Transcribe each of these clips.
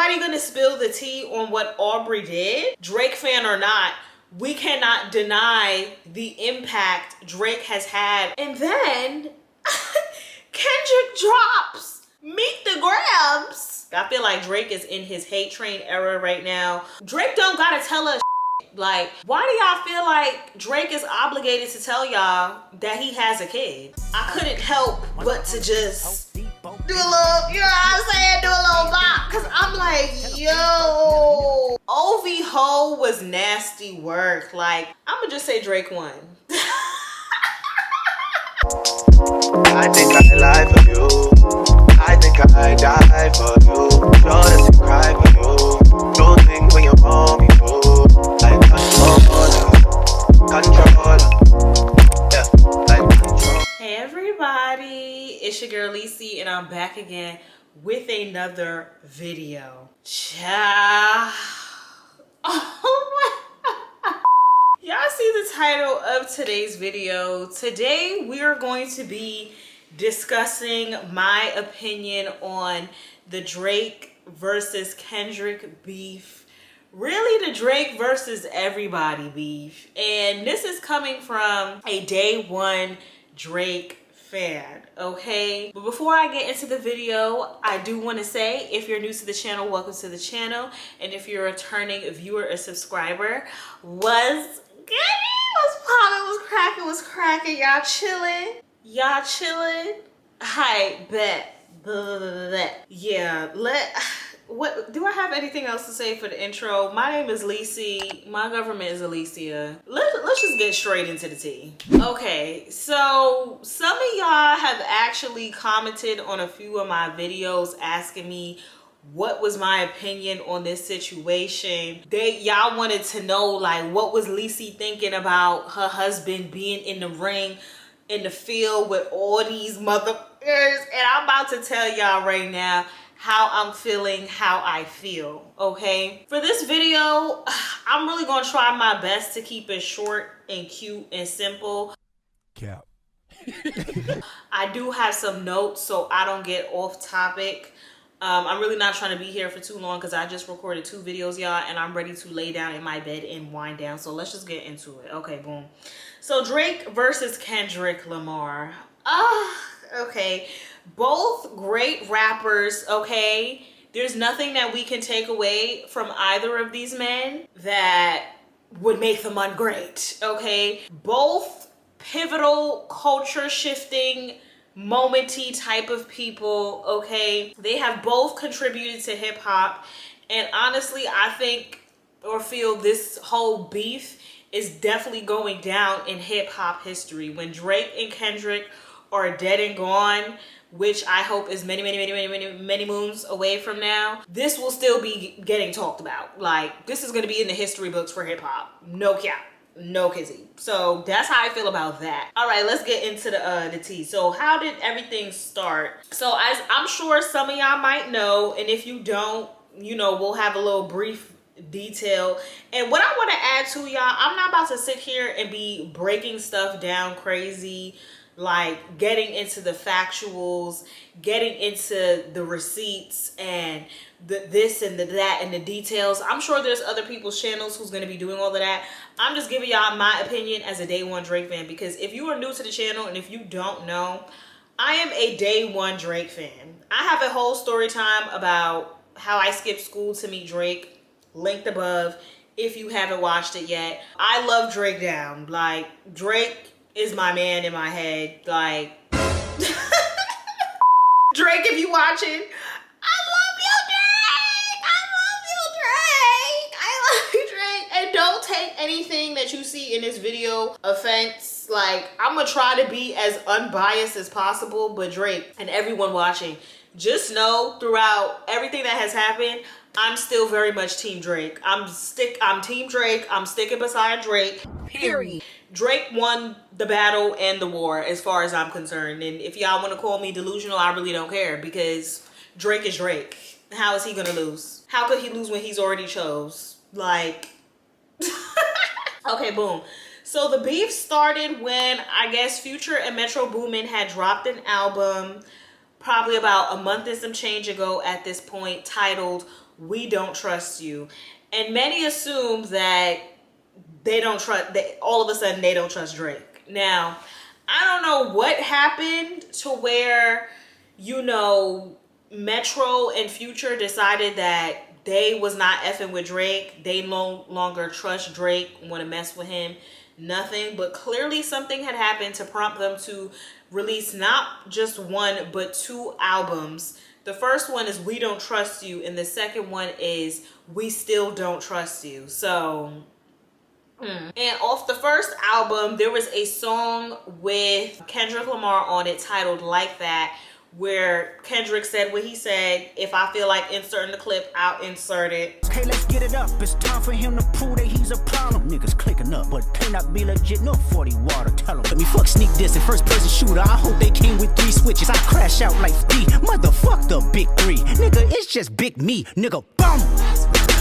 nobody gonna spill the tea on what Aubrey did, Drake fan or not. We cannot deny the impact Drake has had. And then Kendrick drops Meet the Grams. I feel like Drake is in his hate train era right now. Drake don't gotta tell us shit. Like, why do y'all feel like Drake is obligated to tell y'all that he has a kid? I couldn't help but to just do a little, you know what I'm saying? Do a little bop. Cause I'm like, yo, OV Ho was nasty work. Like, I'ma just say Drake won. I think I lie for you. I think I die for you. Sure that you cry for you. Do things when you want me to. Like controller. Yeah, like control. Hey everybody, it's your girl Lacey and I'm back again with another video. Ciao. Oh my. Y'all see the title of today's video. Today we are going to be discussing my opinion on the Drake versus Kendrick beef. Really the Drake versus everybody beef. And this is coming from a day one Drake fan, okay? But before I get into the video, I do want to say, if you're new to the channel, welcome to the channel. And if you're a returning viewer or subscriber, was good, was popping, was cracking, y'all chilling? Y'all chilling? Hi, bet. Yeah, what do I have anything else to say for the intro? My name is Lacey. My government is Alicia. Let's just get straight into the tea. Okay, so some of y'all have actually commented on a few of my videos asking me what was my opinion on this situation. Y'all wanted to know, like, what was Lacey thinking about her husband being in the ring, in the field with all these motherfuckers. And I'm about to tell y'all right now how I'm feeling, how I feel, okay? For this video, I'm really gonna try my best to keep it short and cute and simple. Cap. I do have some notes so I don't get off topic. I'm really not trying to be here for too long because I just recorded 2 videos, y'all, and I'm ready to lay down in my bed and wind down. So let's just get into it. Okay, boom. So Drake versus Kendrick Lamar. Okay. Both great rappers, okay? There's nothing that we can take away from either of these men that would make them ungreat, okay? Both pivotal, culture-shifting, momenty type of people, okay? They have both contributed to hip-hop, and honestly, I think or feel this whole beef is definitely going down in hip-hop history. When Drake and Kendrick are dead and gone, which I hope is many moons away from now, this will still be getting talked about. Like, this is going to be in the history books for hip-hop. No cap. No kizzy. So that's how I feel about that. All right, let's get into the tea. So how did everything start? So as I'm sure some of y'all might know, and if you don't, you know, we'll have a little brief detail. And what I want to add to y'all, I'm not about to sit here and be breaking stuff down crazy, like getting into the factuals, getting into the receipts and this and the that and the details. I'm sure there's other people's channels who's going to be doing all of that. I'm just giving y'all my opinion as a day one Drake fan, because if you are new to the channel and if you don't know, I am a day one Drake fan. I have a whole story time about how I skipped school to meet Drake, linked above if you haven't watched it yet. I love Drake down. Like, Drake is my man in my head. Like, Drake, if you watching, I love you, Drake. I love you, Drake. And don't take anything that you see in this video offense. Like, I'm gonna try to be as unbiased as possible, but Drake and everyone watching, just know throughout everything that has happened, I'm still very much Team Drake. I'm Team Drake. I'm sticking beside Drake. Period. Drake won the battle and the war as far as I'm concerned. And if y'all want to call me delusional, I really don't care, because Drake is Drake. How is he going to lose? How could he lose when he's already chose? Like, okay, boom. So the beef started when, I guess, Future and Metro Boomin had dropped an album probably about a month and some change ago at this point, titled we don't trust you. And many assume that they don't trust, that all of a sudden they don't trust Drake. Now, I don't know what happened to where, you know, Metro and Future decided that they was not effing with Drake. They no longer trust Drake, want to mess with him, nothing. But clearly something had happened to prompt them to release not just one, but 2 albums. The first one is We Don't Trust You, and the second one is We Still Don't Trust You. So, and off the first album, there was a song with Kendrick Lamar on it titled Like That, where Kendrick said what he said. If I feel like inserting the clip, I'll insert it. Okay, let's get it up. It's time for him to prove that he's a problem. Niggas clicking up, but cannot be legit. No 40 water. Tell him. Let me fuck sneak this and first person shooter. I hope they came with 3 switches. I crash out like D. Motherfuck the big 3. Nigga, it's just big me. Nigga, bum.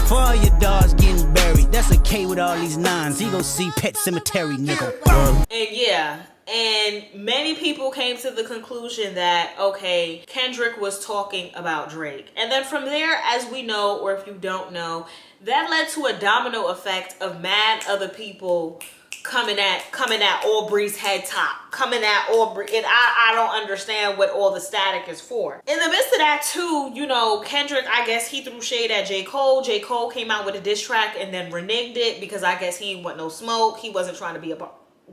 For all your dogs getting buried. That's a K with all these 9s. He gon' see Pet Cemetery, nigga. Bum. And yeah. And many people came to the conclusion that, okay, Kendrick was talking about Drake. And then from there, as we know, or if you don't know, that led to a domino effect of mad other people coming at Aubrey's head top, coming at Aubrey. And I don't understand what all the static is for. In the midst of that too, you know, Kendrick, I guess he threw shade at J. Cole. J. Cole came out with a diss track and then reneged it because I guess he didn't want no smoke. He wasn't trying to be a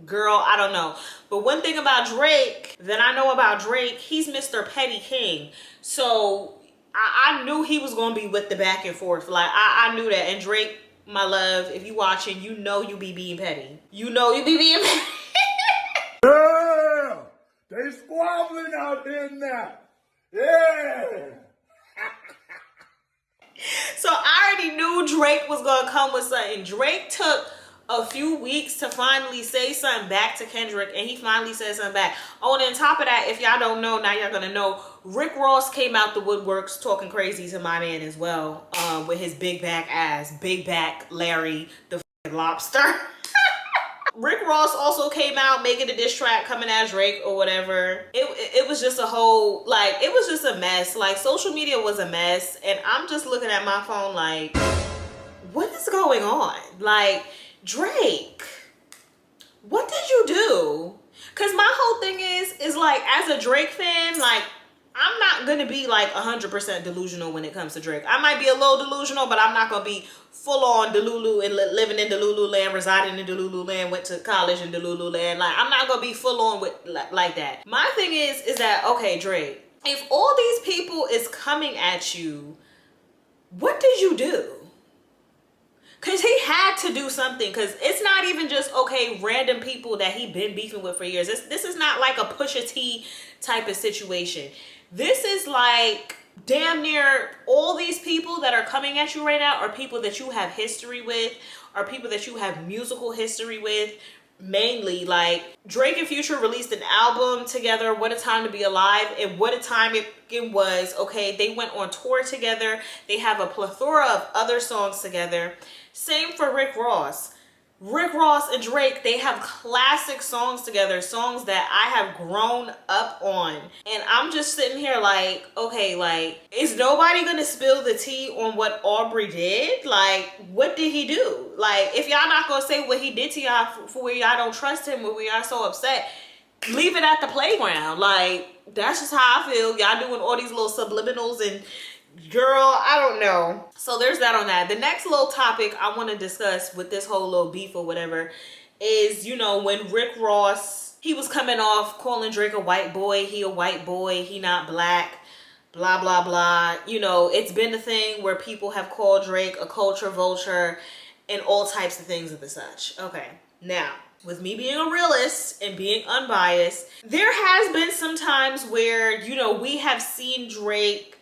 girl, I don't know. But one thing about Drake that I know about Drake, he's Mr. Petty King. So I knew he was going to be with the back and forth. Like, I knew that. And Drake, my love, if you watching, you know you be being petty. You know you be being petty. Yeah! They squabbling out there now. Yeah! So I already knew Drake was going to come with something. Drake took a few weeks to finally say something back to Kendrick, and he finally said something back. Oh, and on top of that, if y'all don't know, now y'all gonna know, Rick Ross came out the woodworks talking crazy to my man as well, with his big back ass, big back Larry the lobster. Rick Ross also came out making a diss track coming at Drake or whatever. It was just a whole, like, it was just a mess. Like, social media was a mess, and I'm just looking at my phone like, what is going on? Like, Drake, what did you do? Because my whole thing is like, as a Drake fan, like, I'm not going to be like 100% delusional when it comes to Drake. I might be a little delusional, but I'm not going to be full on Delulu and living in Delulu land, residing in Delulu land, went to college in Delulu land. Like, I'm not going to be full on with like that. My thing is that, okay, Drake, if all these people is coming at you, what did you do? Because he had to do something. Because it's not even just, okay, random people that he been beefing with for years. This is not like a Pusha T type of situation. This is like damn near all these people that are coming at you right now are people that you have history with, are people that you have musical history with. Mainly, like, Drake and Future released an album together, What a Time to Be Alive, and what a time it was. Okay, they went on tour together. They have a plethora of other songs together. Same for Rick Ross. Rick Ross and Drake, they have classic songs together, songs that I have grown up on. And I'm just sitting here like, okay, like, is nobody gonna spill the tea on what Aubrey did? Like, what did he do? Like, if y'all not gonna say what he did to y'all for where y'all don't trust him, where y'all so upset, leave it at the playground. Like, that's just how I feel. Y'all doing all these little subliminals and girl, I don't know. So there's that on that. The next little topic I want to discuss with this whole little beef or whatever is, you know, when Rick Ross, he was coming off calling Drake a white boy. He a white boy. He not black. Blah, blah, blah. You know, it's been a thing where people have called Drake a culture vulture and all types of things of the such. Okay, now, with me being a realist and being unbiased, there has been some times where, you know, we have seen Drake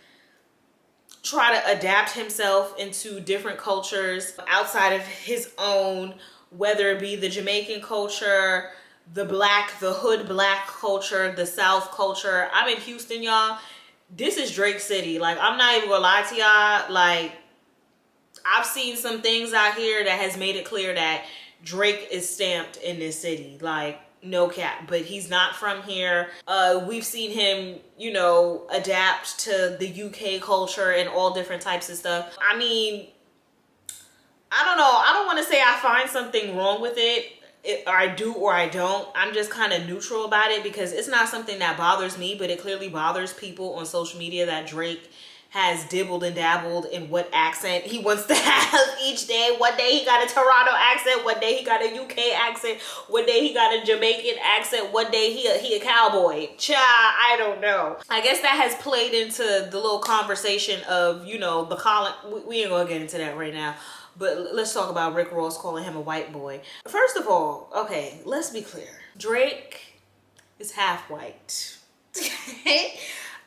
try to adapt himself into different cultures outside of his own, whether it be the Jamaican culture, the hood black culture, the South culture. I'm in Houston, y'all. This is Drake City. Like, I'm not even gonna lie to y'all. Like, I've seen some things out here that has made it clear that Drake is stamped in this city. Like, no cap, but he's not from here. We've seen him, you know, adapt to the UK culture and all different types of stuff. I mean, I don't know. I don't want to say I find something wrong with it, or I do or I don't. I'm just kind of neutral about it because it's not something that bothers me, but it clearly bothers people on social media that Drake has dibbled and dabbled in what accent he wants to have each day. One day he got a Toronto accent, one day he got a UK accent, one day he got a Jamaican accent, one day he a cowboy. I don't know. I guess that has played into the little conversation of, you know, the Colin. We ain't gonna get into that right now. But let's talk about Rick Ross calling him a white boy. First of all, okay, let's be clear. Drake is half white.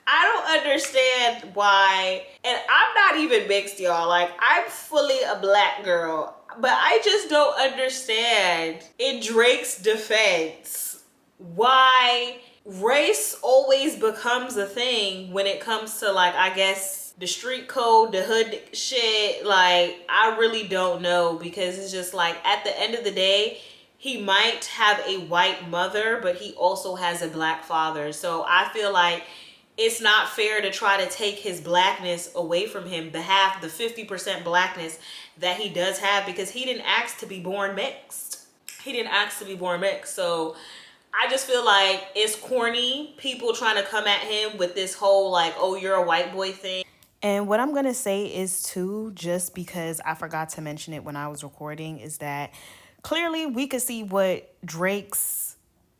I don't understand why, and I'm not even mixed, y'all. Like, I'm fully a black girl, but I just don't understand, in Drake's defense, why race always becomes a thing when it comes to, like, I guess, the street code, the hood shit. Like, I really don't know, because it's just like, at the end of the day, he might have a white mother, but he also has a black father. So I feel like it's not fair to try to take his blackness away from him, the 50% blackness that he does have, because he didn't ask to be born mixed. He didn't ask to be born mixed. So I just feel like it's corny, people trying to come at him with this whole like, oh, you're a white boy thing. And what I'm going to say is too, just because I forgot to mention it when I was recording, is that clearly we could see what Drake's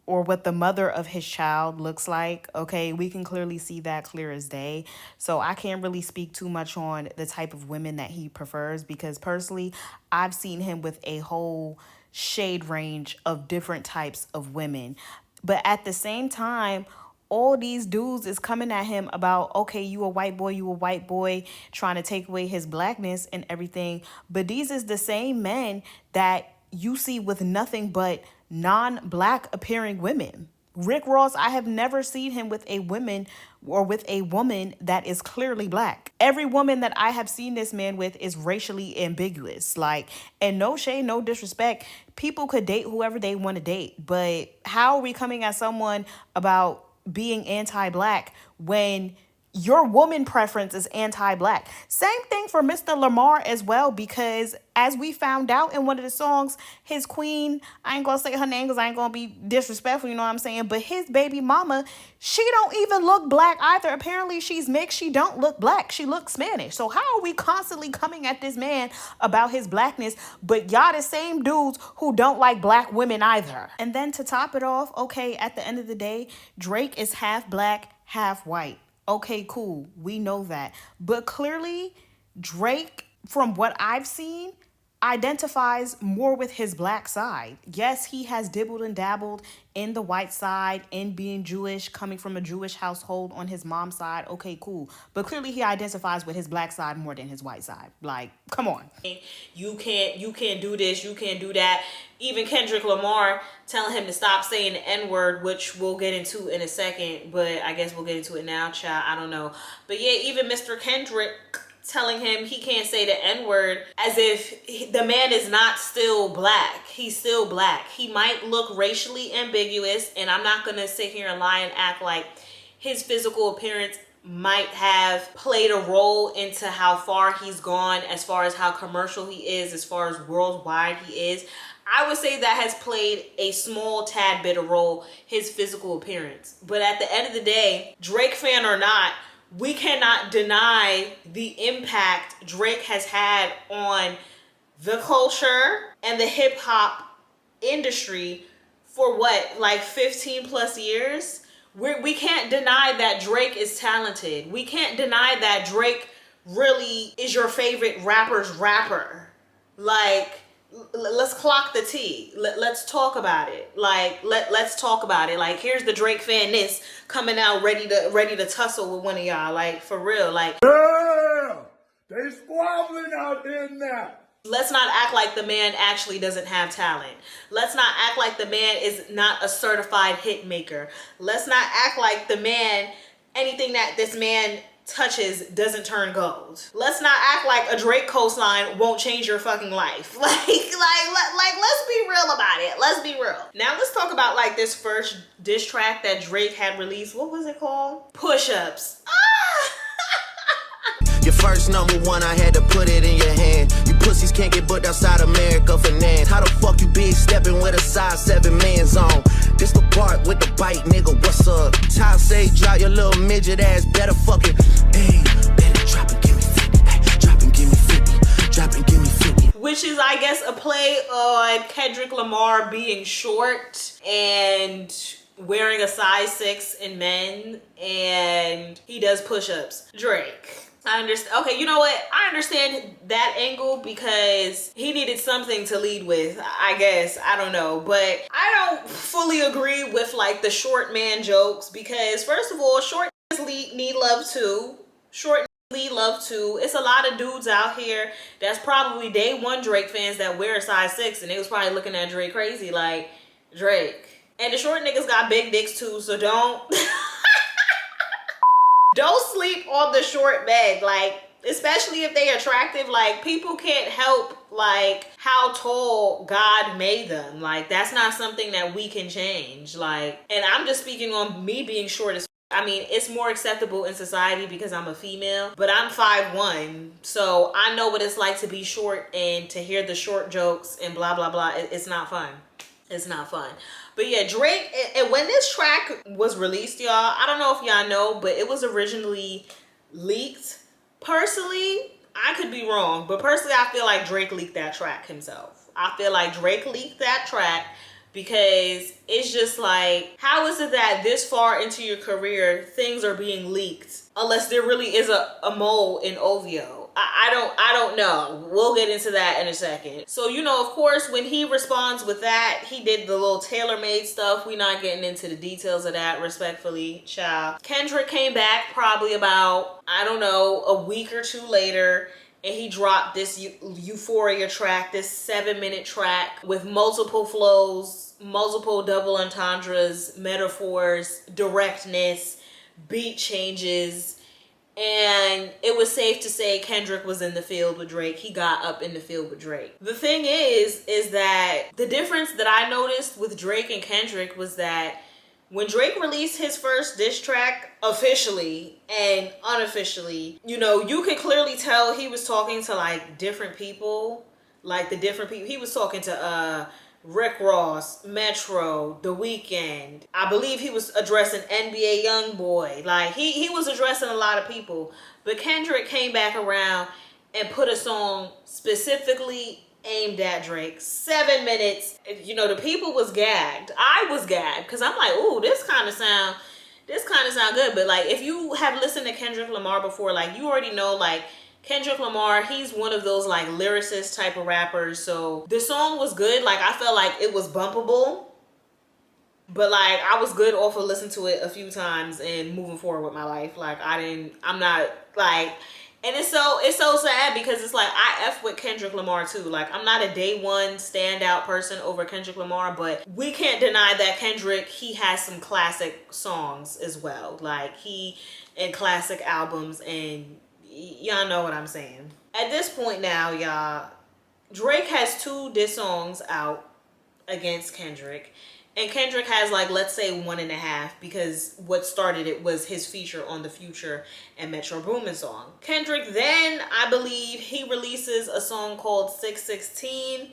or what the mother of his child looks like. Okay, we can clearly see that clear as day. So I can't really speak too much on the type of women that he prefers, because personally, I've seen him with a whole shade range of different types of women. But at the same time, all these dudes is coming at him about, okay, you a white boy, trying to take away his blackness and everything. But these is the same men that you see with nothing but non-black appearing women. Rick Ross, I have never seen him with a woman that is clearly black. Every woman that I have seen this man with is racially ambiguous. Like, and no shade, no disrespect. People could date whoever they want to date, but how are we coming at someone about being anti-black when your woman preference is anti-black? Same thing for Mr. LAMAR as well, because as we found out in one of the songs, his queen, I ain't gonna say her name because I ain't gonna be disrespectful, you know what I'm saying, but his baby mama, she don't even look black either. Apparently she's mixed. She don't look black. She looks Spanish. So how are we constantly coming at this man about his blackness, but y'all the same dudes who don't like black women either? And then to top it off, okay, at the end of the day, Drake is half black, half white. Okay, cool. We know that. But clearly, Drake, from what I've seen, identifies more with his black side. Yes, he has dibbled and dabbled in the white side, in being Jewish, coming from a Jewish household on his mom's side. Okay, cool. But clearly he identifies with his black side more than his white side. Like, come on. You can't do this, you can't do that. Even Kendrick Lamar telling him to stop saying the N-word, which we'll get into in a second, but I guess we'll get into it now, child. I don't know. But yeah, even Mr. Kendrick telling him he can't say the N-word, as if the man is not still black. He's still black. He might look racially ambiguous, and I'm not gonna sit here and lie and act like his physical appearance might have played a role into how far he's gone, as far as how commercial he is, as far as worldwide he is. I would say that has played a small tad bit of role, his physical appearance. But at the end of the day, Drake fan or not, we cannot deny the impact Drake has had on the culture and the hip hop industry for what, like 15 plus years? We can't deny that Drake is talented. We can't deny that Drake really is your favorite rapper's rapper. Like, let's clock the T. Let's talk about it. Like, let's talk about it. Like, here's the Drake fan this coming out ready to tussle with one of y'all. Like, for real. Like, Yeah, they squabbling out there now. let's not act like the man actually doesn't have talent. Let's not act like the man is not a certified hit maker. Let's not act like the man, anything that this man touches doesn't turn gold. Let's not act like a Drake coastline won't change your fucking life. Like, let's be real about it. Let's be real. Now let's talk about like this first diss track that Drake had released. What was it called? Push-ups. Your first number one, I had to put it in your hand. You pussies can't get booked outside America for nan. How the fuck you big stepping with a size 7 man's on? This the part with the bite, nigga, what's up? Child say drop your little midget ass, better fucking, hey, better drop and give me 50, hey, drop and give me 50, drop and give me 50. Which is, I guess, a play on Kendrick Lamar being short and wearing a size 6 in men, and he does push-ups. Drake. I understand. Okay, you know what? I understand that angle because he needed something to lead with, I guess. I don't know. But I don't fully agree with like the short man jokes because first of all, short need love too. Short need love too. It's a lot of dudes out here that's probably day one Drake fans that wear a size 6 and they was probably looking at Drake crazy like, Drake. And the short niggas got big dicks too, so don't... Don't sleep on the short bed, like, especially if they attractive. Like, people can't help, like, how tall God made them. Like, that's not something that we can change. Like, and I'm just speaking on me being short as I mean, it's more acceptable in society because I'm a female, but I'm 5'1", so I know what it's like to be short and to hear the short jokes and blah, blah, blah. It's not fun. It's not fun. But yeah, Drake, and when this track was released, y'all, I don't know if y'all know, but it was originally leaked. Personally, I could be wrong, but personally, I feel like Drake leaked that track himself. I feel like Drake leaked that track because it's just like, how is it that this far into your career, things are being leaked? Unless there really is a mole in OVO. I don't know. We'll get into that in a second. So, you know, of course, when he responds with that, he did the little tailor-made stuff. We're not getting into the details of that, respectfully, child. Kendrick came back probably about, I don't know, a week or two later, and he dropped this Euphoria track, this 7-minute track with multiple flows, multiple double entendres, metaphors, directness, beat changes. And it was safe to say Kendrick was in the field with Drake. He got up in the field with Drake. The thing is that the difference that I noticed with Drake and Kendrick was that when Drake released his first diss track officially and unofficially, you know, you could clearly tell he was talking to like different people. Like the different people. He was talking to Rick Ross, Metro, The Weeknd. I believe he was addressing NBA YoungBoy. Like, he was addressing a lot of people. But Kendrick came back around and put a song specifically aimed at Drake. 7 minutes. You know, the people was gagged. I was gagged. Because I'm like, ooh, this kind of sound good. But, like, if you have listened to Kendrick Lamar before, like, you already know, like, Kendrick Lamar, he's one of those like lyricist type of rappers. So the song was good. Like I felt like it was bumpable, but like I was good off of listening to it a few times and moving forward with my life. Like I'm not like, and it's so sad because it's like I F with Kendrick Lamar too. Like I'm not a day one standout person over Kendrick Lamar, but we can't deny that Kendrick, he has some classic songs as well. Like he and classic albums, and y'all know what I'm saying. At this point now, y'all, Drake has 2 diss songs out against Kendrick. And Kendrick has like, let's say 1.5, because what started it was his feature on the Future and Metro Boomin song. Kendrick then, I believe, he releases a song called 616.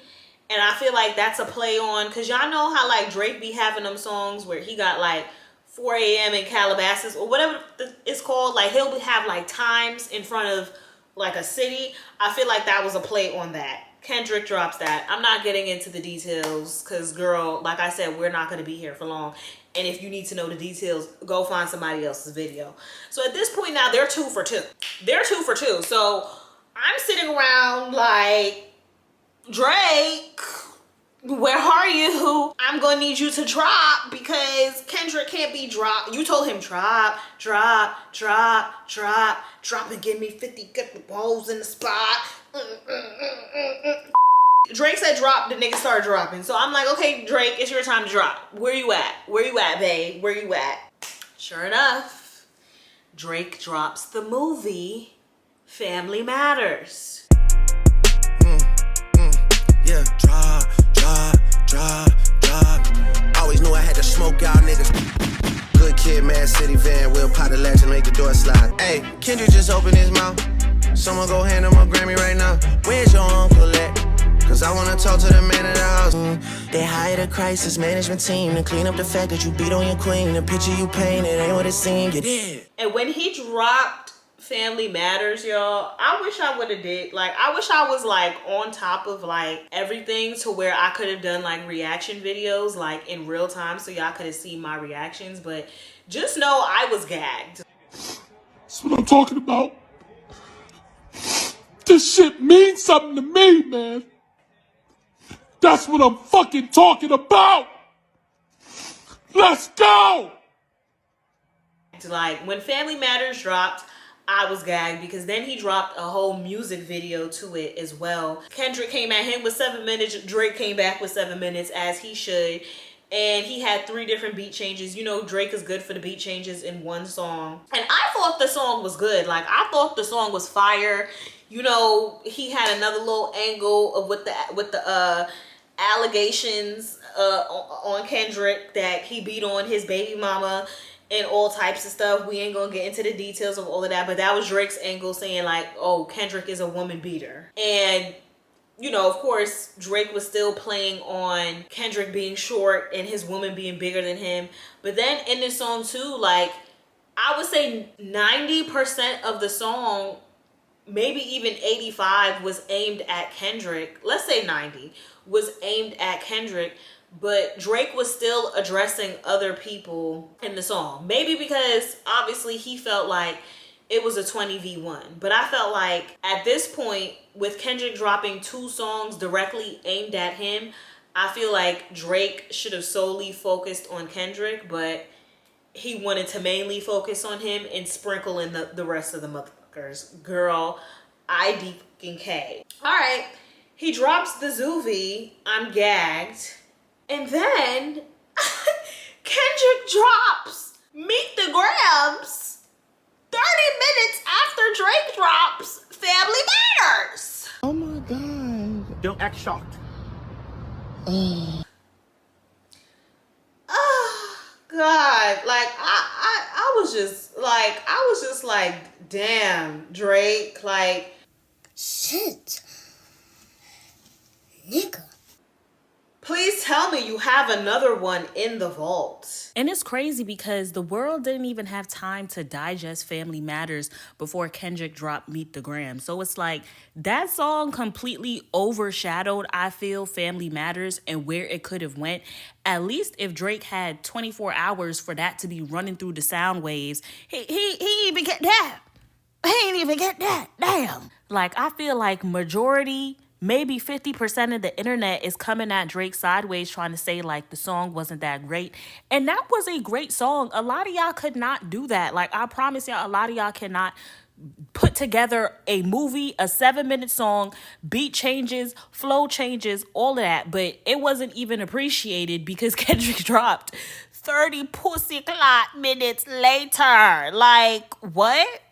And I feel like that's a play on, because y'all know how like Drake be having them songs where he got like 4 a.m. in Calabasas or whatever it's called. Like he'll have like times in front of like a city. I feel like that was a play on that. Kendrick drops that. I'm not getting into the details because girl, like I said, we're not going to be here for long. And if you need to know the details, go find somebody else's video. So at this point now, they're 2 for 2. They're 2 for 2. So I'm sitting around like, Drake, where are you? I'm gonna need you to drop because Kendrick can't be dropped. You told him drop and give me 50, get the balls in the spot. Drake said drop, the nigga started dropping. So I'm like, okay, Drake, it's your time to drop. Where you at? Where you at, babe? Where you at? Sure enough, Drake drops the movie Family Matters. Yeah, drop. Always knew I had to smoke y'all niggas. Good kid, Mad City van, we'll pot the latch and make the door slide. Hey, Kendrick just opened his mouth. Someone go hand him a Grammy right now. Where's your uncle at? Cause I wanna talk to the man of the house. They hired a crisis management team to clean up the fact that you beat on your queen. The picture you painted ain't what it seemed. You did. And when he dropped Family Matters, y'all, I wish I would have did, like, I wish I was like on top of like everything to where I could have done like reaction videos like in real time so y'all could have seen my reactions. But just know I was gagged. That's what I'm talking about. This shit means something to me, man. That's what I'm fucking talking about. Let's go. Like when Family Matters dropped, I was gagged because then he dropped a whole music video to it as well. Kendrick came at him with 7 minutes. Drake came back with 7 minutes, as he should. And he had 3 different beat changes. You know, Drake is good for the beat changes in one song. And I thought the song was good. Like, I thought the song was fire. You know, he had another little angle of with the allegations on Kendrick that he beat on his baby mama and all types of stuff. We ain't gonna get into the details of all of that, but that was Drake's angle, saying like, oh, Kendrick is a woman beater. And you know, of course, Drake was still playing on Kendrick being short and his woman being bigger than him. But then in this song too, like, I would say 90% of the song, maybe even 85, was aimed at Kendrick. Let's say 90 was aimed at Kendrick, but Drake was still addressing other people in the song. Maybe because obviously he felt like it was a 20v1. But I felt like at this point, with Kendrick dropping 2 songs directly aimed at him, I feel like Drake should have solely focused on Kendrick, but he wanted to mainly focus on him and sprinkle in the rest of the motherfuckers. Girl, IDK. All right, he drops the Zv1, I'm gagged. And then Kendrick drops Meet the Grams 30 minutes after Drake drops Family Matters. Oh my God. Don't act shocked. Oh God, like I was just like, damn, Drake, like, shit, nigga. Please tell me you have another one in the vault. And it's crazy because the world didn't even have time to digest Family Matters before Kendrick dropped Meet the Gram. So it's like that song completely overshadowed, I feel, Family Matters and where it could have went. At least if Drake had 24 hours for that to be running through the sound waves, he ain't even get that. He ain't even get that. Damn. Like, I feel like majority, maybe 50% of the internet is coming at Drake sideways trying to say like the song wasn't that great. And that was a great song. A lot of y'all could not do that. Like, I promise y'all, a lot of y'all cannot put together a movie, a 7-minute song, beat changes, flow changes, all of that. But it wasn't even appreciated because Kendrick dropped 30 pussy clot minutes later. Like, what?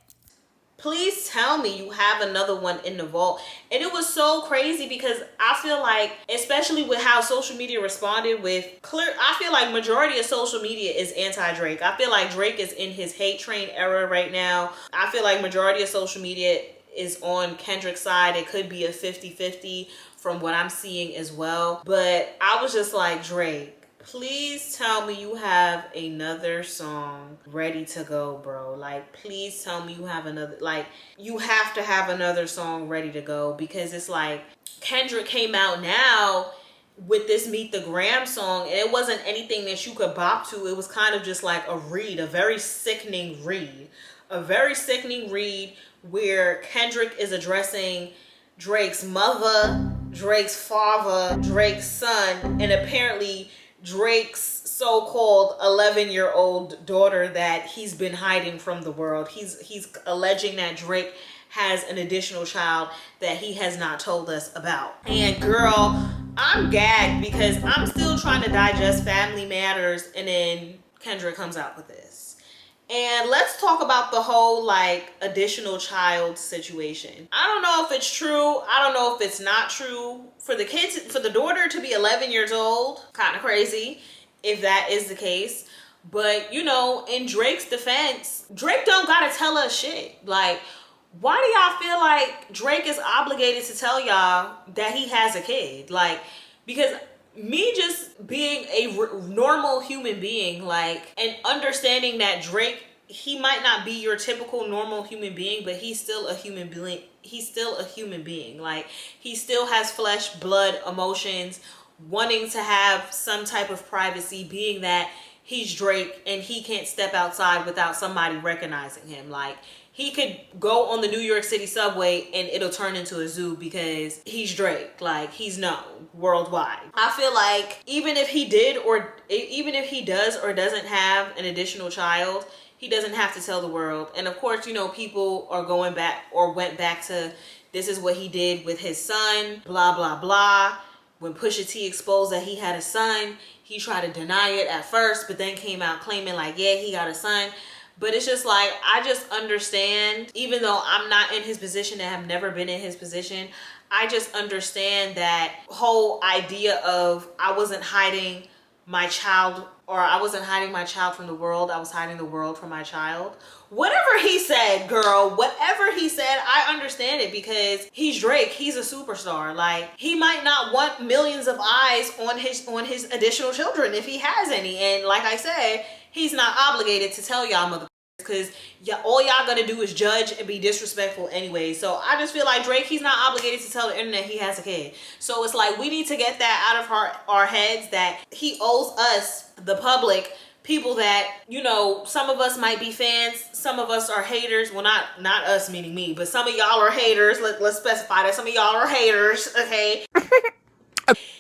Please tell me you have another one in the vault. And it was so crazy because I feel like, especially with how social media responded with I feel like majority of social media is anti-Drake. I feel like Drake is in his hate train era right now. I feel like majority of social media is on Kendrick's side. It could be a 50-50 from what I'm seeing as well. But I was just like, Drake, please tell me you have another song ready to go, bro. Like, please tell me you have another, like, you have to have another song ready to go, because it's like Kendrick came out now with this Meet the Gram song, and it wasn't anything that you could bop to. It was kind of just like a read, a very sickening read. A very sickening read where Kendrick is addressing Drake's mother, Drake's father, Drake's son, and apparently Drake's so-called 11-year-old daughter that he's been hiding from the world. He's alleging that Drake has an additional child that he has not told us about. And girl, I'm gagged because I'm still trying to digest Family Matters, and then Kendrick comes out with this. And let's talk about the whole like additional child situation. I don't know if it's true. I don't know if it's not true. For the kids, for the daughter to be 11 years old, kind of crazy if that is the case. But you know, in Drake's defense, Drake don't gotta tell us shit. Like, why do y'all feel like Drake is obligated to tell y'all that he has a kid? Like, because me just being a normal human being, like, and understanding that Drake, he might not be your typical normal human being, but he's still a human being. He's still a human being. Like, he still has flesh, blood, emotions, wanting to have some type of privacy, being that he's Drake and he can't step outside without somebody recognizing him. Like, he could go on the New York City subway and it'll turn into a zoo because he's Drake. Like, he's known worldwide. I feel like even if he did, or even if he does or doesn't have an additional child, he doesn't have to tell the world. And of course, you know, people are going back or went back to, this is what he did with his son, blah, blah, blah. When Pusha T exposed that he had a son, he tried to deny it at first, but then came out claiming like, yeah, he got a son. But it's just like, I just understand, even though I'm not in his position and have never been in his position, I just understand that whole idea of I wasn't hiding my child, or I wasn't hiding my child from the world, I was hiding the world from my child. Whatever he said, girl, whatever he said, I understand it because he's Drake. He's a superstar. Like, he might not want millions of eyes on his additional children if he has any. And like I said, he's not obligated to tell y'all motherfuckers because all y'all gonna do is judge and be disrespectful anyway. So I just feel like Drake, he's not obligated to tell the internet he has a kid. So it's like, we need to get that out of our heads that he owes us, the public, people that, you know, some of us might be fans, some of us are haters. Well, not us, meaning me, but some of y'all are haters. Let's specify that some of y'all are haters, okay?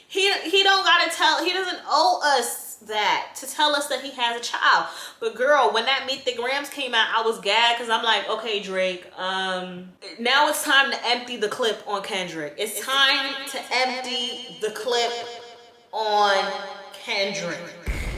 He don't gotta tell, he doesn't owe us that to tell us that he has a child. But girl, when that Meet the Grams came out, I was gagged because I'm like, okay, Drake, now it's time to empty the clip on Kendrick. It's time to empty the clip on Kendrick.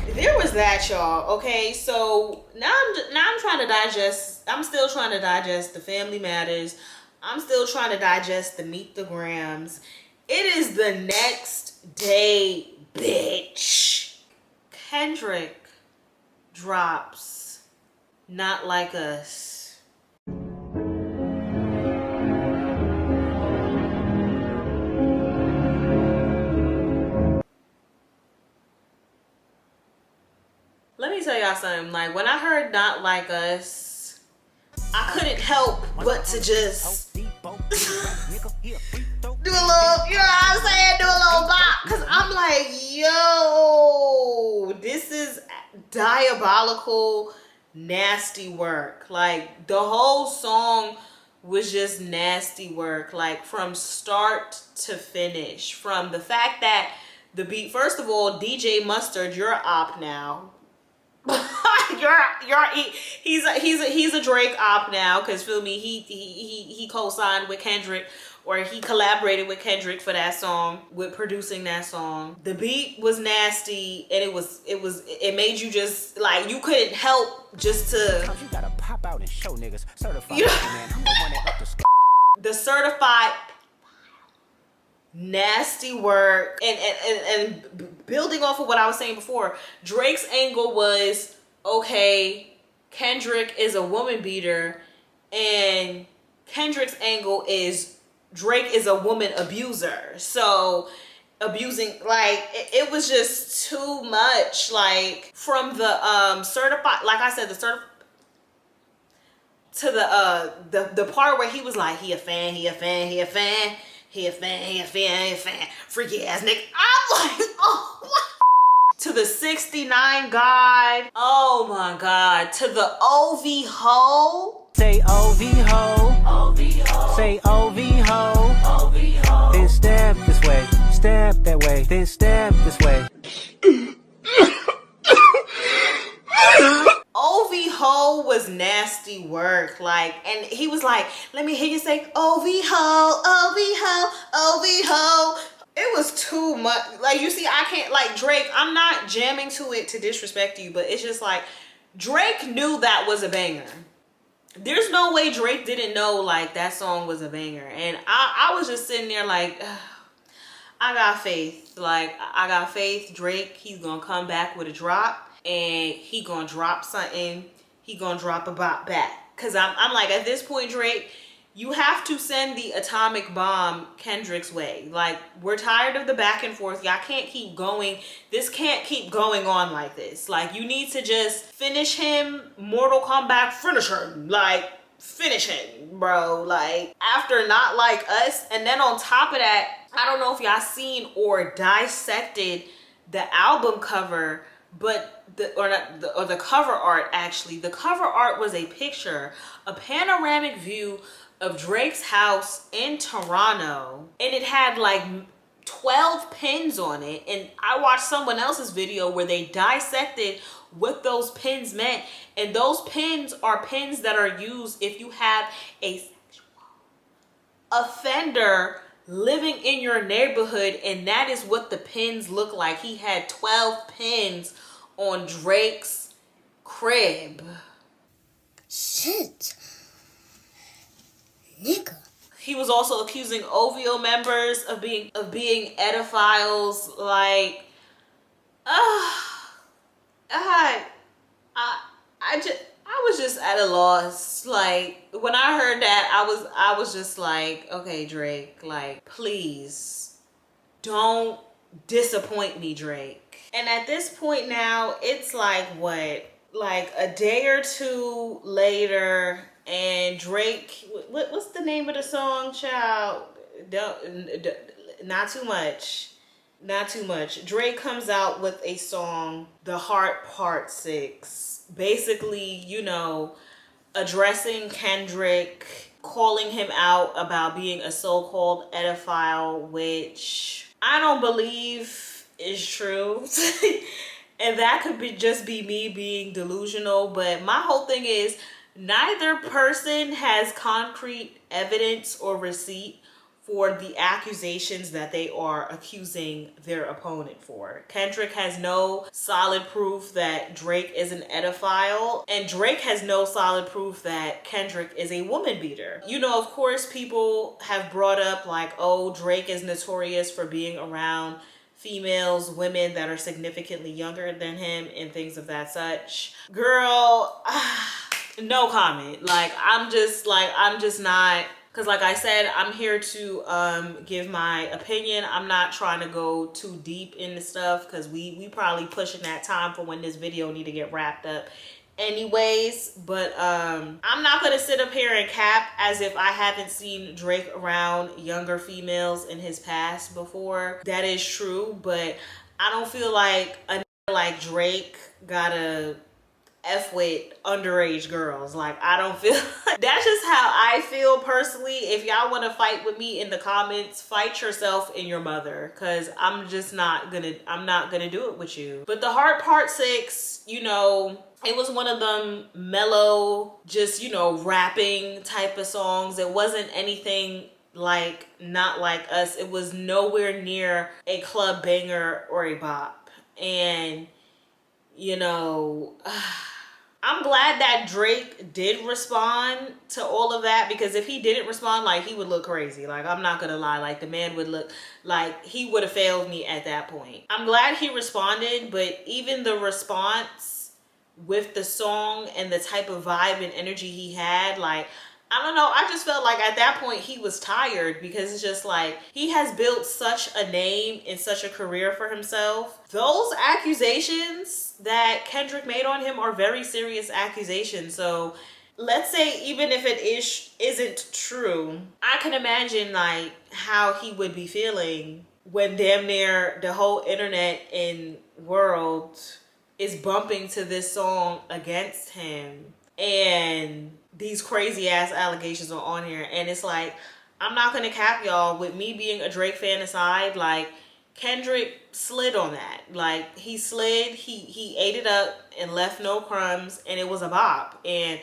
There was that, y'all. Okay, so now I'm trying to digest. I'm still trying to digest the Family Matters. I'm still trying to digest the Meet the Grams. It is the next day, bitch. Kendrick drops Not Like Us. Let me tell y'all something. Like, when I heard Not Like Us, I couldn't help but to just do a little, you know what I'm saying? Do a little bop. Because I'm like, yo, this is diabolical, nasty work. Like, the whole song was just nasty work. Like, from start to finish. From the fact that the beat, first of all, DJ Mustard, you're op now. He's a Drake op now, because feel me, he co-signed with Kendrick, or he collaborated with Kendrick for that song, with producing that song. The beat was nasty, and it made you just like, you couldn't help just to, You gotta pop out and show niggas certified, you know, man. I'm the one that up the certified nasty work. And building off of what I was saying before, Drake's angle was, okay, Kendrick is a woman beater, and Kendrick's angle is Drake is a woman abuser. So abusing, like, it was just too much. Like, from the certified, like I said, the certified, to the part where he was like, he a fan, freaky ass nigga. I'm like, oh my. To the 69 God. Oh my God. To the OV ho. Say OV ho. Say OV ho. Then step this way. Step that way. Then step this way. OV ho was nasty work. Like, and he was like, let me hear you say OV ho, OV ho, OV ho. It was too much. Like, you see, I can't, like, Drake, I'm not jamming to it to disrespect you, but it's just like, Drake knew that was a banger. There's no way Drake didn't know like that song was a banger. And I was just sitting there like, ugh, I got faith. Like, I got faith. Drake, he's gonna come back with a drop, and he gonna drop something. He gonna drop a bop back. Cause I'm like, at this point, Drake, you have to send the atomic bomb Kendrick's way. Like, we're tired of the back and forth. Y'all can't keep going. This can't keep going on like this. Like, you need to just finish him. Mortal Kombat, finish him. Like, finish him, bro. Like, after Not Like Us. And then on top of that, I don't know if y'all seen or dissected the album cover, but the cover art. Actually, the cover art was a picture, a panoramic view of Drake's house in Toronto, and it had like 12 pins on it. And I watched someone else's video where they dissected what those pins meant, and those pins are pins that are used if you have a sexual offender living in your neighborhood, and that is what the pins look like. He had 12 pins on Drake's crib. Shit. Nigga. He was also accusing OVO members of being edophiles. Like, I was just at a loss. Like, when I heard that, I was just like, okay, Drake, like, please don't disappoint me, Drake. And at this point now, it's like, what? Like a day or two later, and Drake, what's the name of the song, child? Not too much. Not too much. Drake comes out with a song, The Heart Part 6. Basically, you know, addressing Kendrick, calling him out about being a so-called edophile, which I don't believe is true. And that could just be me being delusional. But my whole thing is, neither person has concrete evidence or receipt for the accusations that they are accusing their opponent for. Kendrick has no solid proof that Drake is an edophile, and Drake has no solid proof that Kendrick is a woman beater. You know, of course, people have brought up like, oh, Drake is notorious for being around females, women that are significantly younger than him and things of that such. Girl, no comment. Like, I'm just not, because like I said, I'm here to give my opinion. I'm not trying to go too deep into stuff, because we probably pushing that time for when this video need to get wrapped up anyways. But I'm not gonna sit up here and cap as if I haven't seen Drake around younger females in his past before. That is true, but I don't feel like a like Drake gotta F with underage girls. Like, I don't feel that's just how I feel personally. If y'all want to fight with me in the comments, fight yourself and your mother, because I'm not gonna do it with you. But The Heart Part 6, you know, it was one of them mellow, just, you know, rapping type of songs. It wasn't anything like Not Like Us. It was nowhere near a club banger or a bop. And, you know, I'm glad that Drake did respond to all of that, because if he didn't respond, like, he would look crazy. Like, I'm not gonna lie, like, the man would look like he would have failed me at that point. I'm glad he responded, but even the response with the song and the type of vibe and energy he had, like, I don't know, I just felt like at that point he was tired, because it's just like, he has built such a name and such a career for himself. Those accusations that Kendrick made on him are very serious accusations. So let's say even if it isn't true, I can imagine like how he would be feeling when damn near the whole internet and world is bumping to this song against him, and these crazy ass allegations are on here. And it's like, I'm not gonna cap y'all, with me being a Drake fan aside, like, Kendrick slid on that. Like, he slid, he ate it up and left no crumbs, and it was a bop. And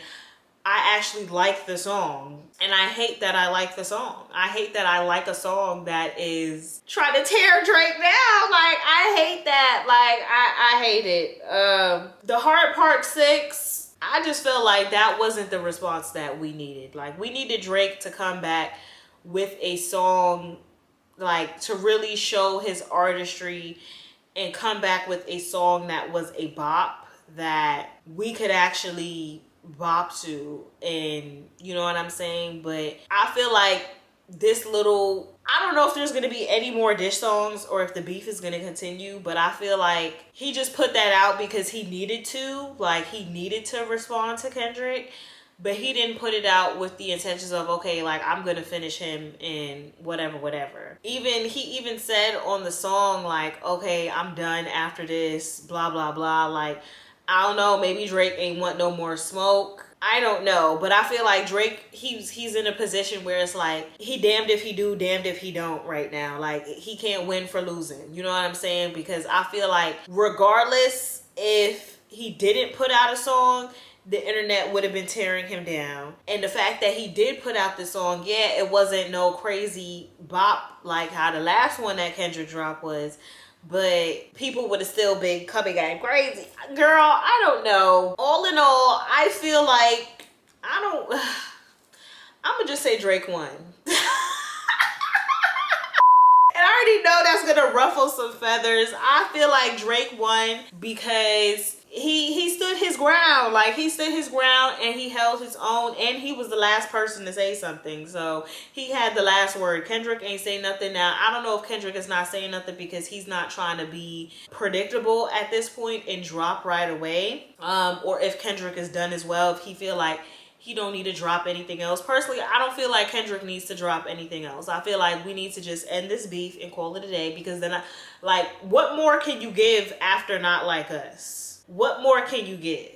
I actually like the song. And I hate that I like the song. I hate that I like a song that is trying to tear Drake down. Like, I hate that. Like, I hate it. The Hard Part 6, I just feel like that wasn't the response that we needed. Like, we needed Drake to come back with a song, like, to really show his artistry and come back with a song that was a bop that we could actually bop to, and you know what I'm saying. But I feel like this little, I don't know if there's gonna be any more dish songs or if the beef is gonna continue, but I feel like he just put that out because he needed to, like he needed to respond to Kendrick, but he didn't put it out with the intentions of, okay, like I'm gonna finish him in whatever. He even said on the song, like, okay, I'm done after this, blah blah blah. Like, I don't know, maybe Drake ain't want no more smoke. I don't know, but I feel like Drake, he's in a position where it's like, he damned if he do, damned if he don't right now. Like, he can't win for losing. You know what I'm saying? Because I feel like regardless if he didn't put out a song, the internet would have been tearing him down. And the fact that he did put out this song, yeah, it wasn't no crazy bop like how the last one that Kendrick dropped was, but people would have still been coming at him crazy. Girl, I don't know. All in all, I feel like, I'm gonna just say Drake won. And I already know that's gonna ruffle some feathers. I feel like Drake won because he stood his ground. Like, he stood his ground and he held his own, and he was the last person to say something. So he had the last word. Kendrick ain't saying nothing. Now, I don't know if Kendrick is not saying nothing because he's not trying to be predictable at this point and drop right away. Or if Kendrick is done as well, if he feel like he don't need to drop anything else. Personally, I don't feel like Kendrick needs to drop anything else. I feel like we need to just end this beef and call it a day, because then what more can you give after Not Like Us? What more can you give?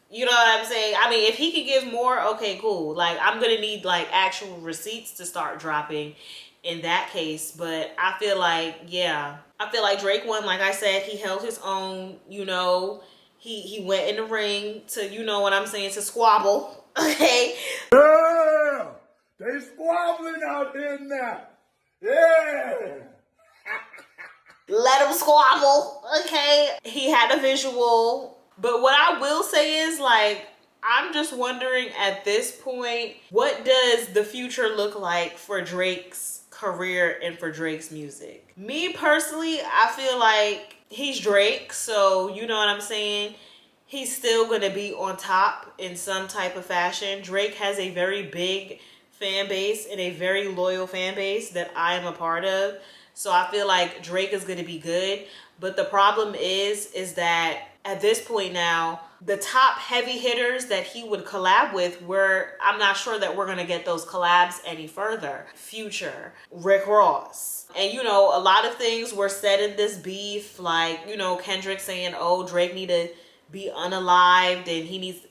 You know what I'm saying? I mean, if he could give more, okay, cool. Like, I'm gonna need like actual receipts to start dropping in that case. But I feel like, yeah, I feel like Drake won. Like I said, he held his own, you know. He went in the ring to, you know what I'm saying, to squabble. Okay. Yeah, they squabbling out there now. Yeah. Let him squabble. Okay. He had a visual. But what I will say is, like, I'm just wondering at this point, what does the future look like for Drake's career and for Drake's music? Me personally, I feel like he's Drake, so you know what I'm saying? He's still going to be on top in some type of fashion. Drake has a very big fan base and a very loyal fan base that I am a part of. So I feel like Drake is going to be good. But the problem is that at this point now, the top heavy hitters that he would collab with I'm not sure that we're going to get those collabs any further. Future, Rick Ross. And, you know, a lot of things were said in this beef, like, you know, Kendrick saying, oh, Drake need to be unalived and he needs,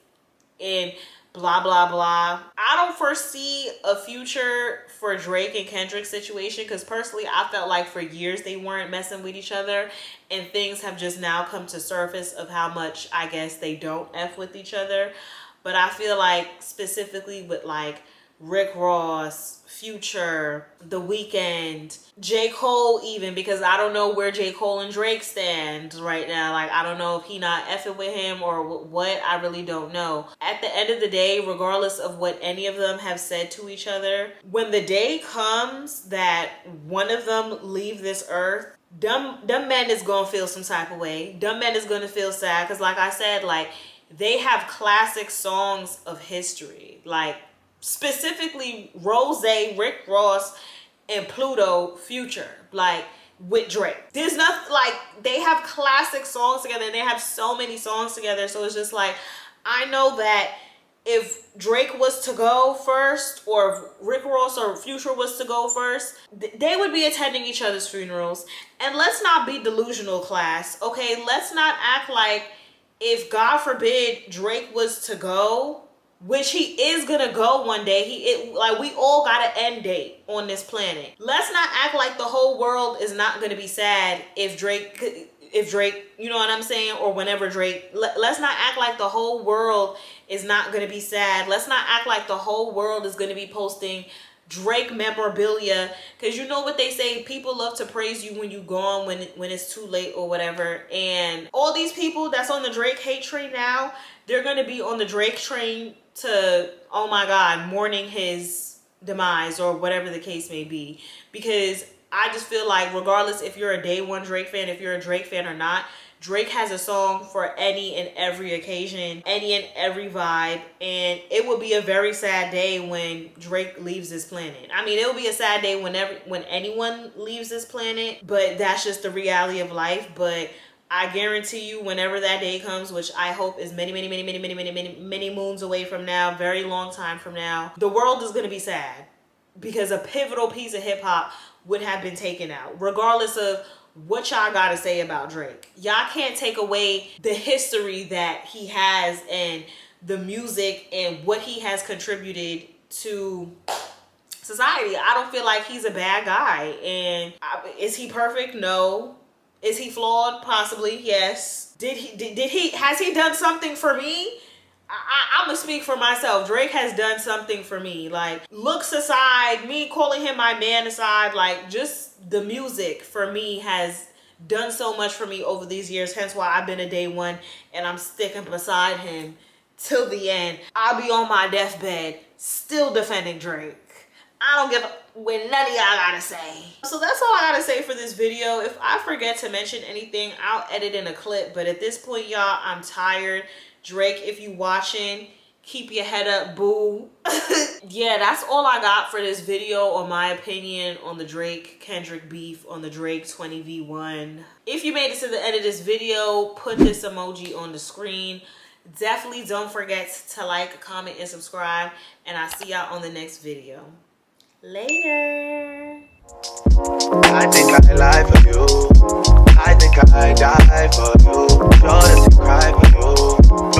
and blah blah blah. I don't foresee a future for Drake and Kendrick's situation, because personally I felt like for years they weren't messing with each other, and things have just now come to surface of how much I guess they don't F with each other. But I feel like specifically with like Rick Ross, Future, The Weeknd, J. Cole even, because I don't know where J. Cole and Drake stand right now. Like, I don't know if he not effing with him or what. I really don't know. At the end of the day, regardless of what any of them have said to each other, when the day comes that one of them leave this earth, dumb man is gonna feel some type of way. Dumb man is gonna feel sad, because like I said, like, they have classic songs of history. Like, specifically Rose, Rick Ross, and Pluto, Future, like, with Drake. There's nothing, like, they have classic songs together, and they have so many songs together. So it's just like, I know that if Drake was to go first, or if Rick Ross or Future was to go first, they would be attending each other's funerals. And let's not be delusional, class, okay? Let's not act like if, God forbid, Drake was to go, which he is gonna go one day. Like, we all got an end date on this planet. Let's not act like the whole world is not gonna be sad if Drake if Drake, you know what I'm saying, or whenever Drake, let's not act like the whole world is not going to be sad. Let's not act like the whole world is going to be posting Drake memorabilia, because you know what they say, people love to praise you when you gone, when it's too late or whatever. And all these people that's on the Drake hate train now, they're going to be on the Drake train to, oh my God, mourning his demise or whatever the case may be. Because I just feel like regardless if you're a day one Drake fan, if you're a Drake fan or not, Drake has a song for any and every occasion, any and every vibe, and it will be a very sad day when Drake leaves this planet. I mean, it will be a sad day when anyone leaves this planet, but that's just the reality of life. But I guarantee you, whenever that day comes, which I hope is many moons away from now, very long time from now, the world is gonna be sad because a pivotal piece of hip hop would have been taken out, regardless of what y'all gotta say about Drake. Y'all can't take away the history that he has and the music and what he has contributed to society. I don't feel like he's a bad guy. And is he perfect? No. Is he flawed? Possibly, yes. Has he done something for me? I'm gonna speak for myself. Drake has done something for me. Like, looks aside, me calling him my man aside, like, just the music for me has done so much for me over these years. Hence why I've been a day one and I'm sticking beside him till the end. I'll be on my deathbed still defending Drake. I don't give a what none of y'all gotta say. So that's all I gotta say for this video. If I forget to mention anything, I'll edit in a clip. But at this point, y'all, I'm tired. Drake, if you watching, keep your head up, boo. Yeah, that's all I got for this video on my opinion on the Drake Kendrick beef, on the Drake 20v1. If you made it to the end of this video, put this emoji on the screen. Definitely don't forget to like, comment, and subscribe. And I'll see y'all on the next video. Later. I think I lie for you. I think I die for you. Sure that you cry for you.